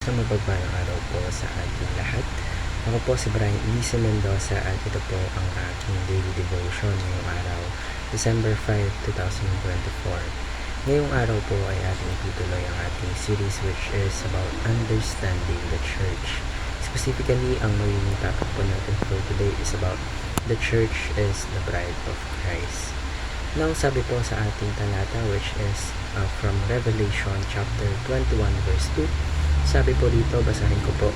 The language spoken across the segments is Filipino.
Isang mapagpalang araw po sa ating lahat. Ako po si Brian Elise Mendoza at ito po ang aking daily devotion ngayong araw, December 5, 2024. Ngayong araw po ay ating tutuloy ang ating series which is about understanding the church. Specifically, ang magiging topic po natin for today is about the church is the bride of Christ. Now, sabi po sa ating talata which is from Revelation chapter 21 verse 2, sabi po dito, basahin ko po,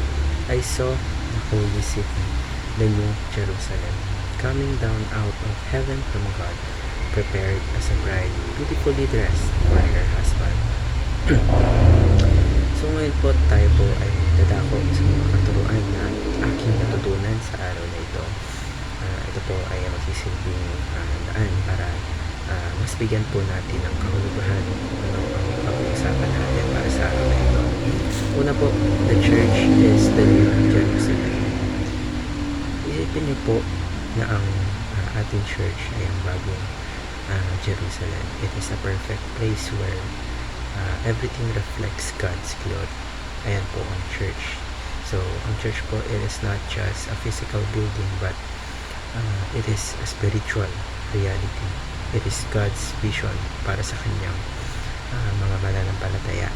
I saw the holy city, the new Jerusalem, coming down out of heaven from God, prepared as a bride, beautifully dressed for her husband. So ngayon po tayo po ay dadako sa mga katuruan na aking natutunan sa araw na ito. Ito po ay magsisilbing daan para mas bigyan po natin ng kahulugan kung ano ang pag-uusapan natin para sa araw na ito. Una po, the church is the new Jerusalem. Isipin niyo po na ang ating church ay ang bagong Jerusalem. It is a perfect place where everything reflects God's glory. Ayan po ang church. So, ang church po, it is not just a physical building but it is a spiritual reality. It is God's vision para sa kanyang mga mananampalataya.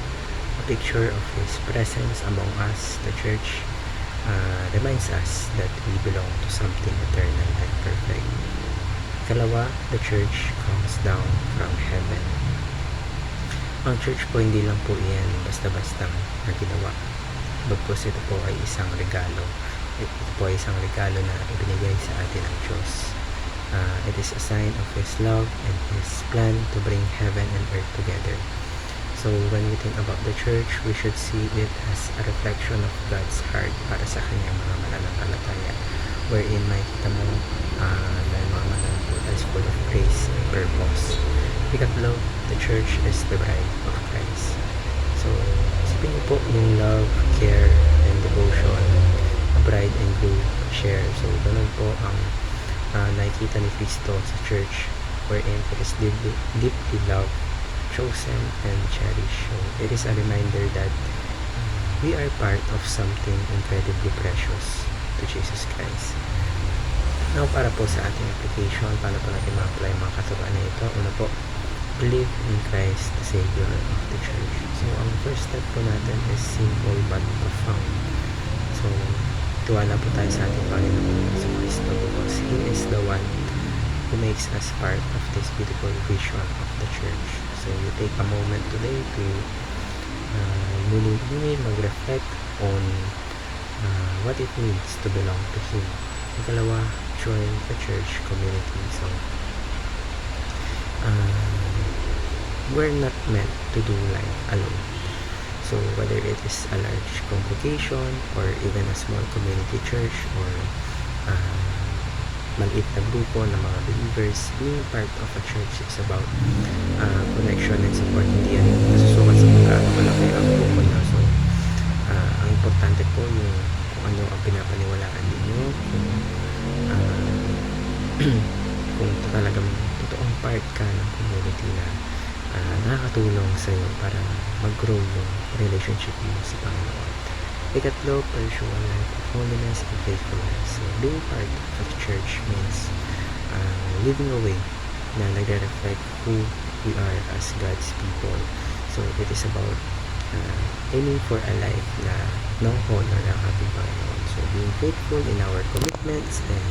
A picture of His presence among us. The church reminds us that we belong to something eternal and perfect. Kalawa, the church comes down from heaven. Ang church po hindi lang po yan basta-basta ginawa. Bagkus ito po ay isang regalo. Ito po ay isang regalo na ibinigay sa atin ng Diyos. It is a sign of His love and His plan to bring heaven and earth together. So when we think about the church, we should see it as a reflection of God's heart para sa kanyang mga mananampalataya, wherein makikita mo na yung mga mananampalataya is full of grace and purpose. Ikatlo, the church is the bride of Christ. So isipin niyo po yung love, care, and devotion a bride and groom share. So ganun po ang nakikita ni Cristo sa church, wherein it is deeply loved, chosen, and cherished. So it is a reminder that we are part of something incredibly precious to Jesus Christ. Now, para po sa ating application, paano po natin ma-apply mga katuruan na ito? Una po, believe in Christ, the Savior of the church. So ang first step po natin is simple but profound. So tiwala po tayo sa ating Panginoon sa Kristo because He is the one who makes us part of this beautiful vision of the church. So you take a moment today to muli mag-reflect on what it means to belong to Him. Ikalawa, join the church community. So we're not meant to do life alone. So whether it is a large congregation or even a small community church or maliit na grupo ng mga believers, being part of a church is about connection and support. Hindi yan nasusukat sa pagkaano malaki ang grupo nyo. So ang importante po yung kung ano ang pinapaniwalaan ninyo, kung talagang totoong part ka ng community na nakakatulong sa iyo para mag-grow yung relationship mo sa Panginoon. Ikatlo, pursue a life of holiness and faithfulness. So, being part of the church means living a way na nagre-reflect who we are as God's people. So, it is about aiming for a life na no-honor ang ating Panginoon. So, being faithful in our commitments and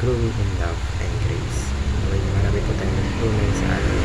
growing in love and grace. Marami po tayong natutunan sa araw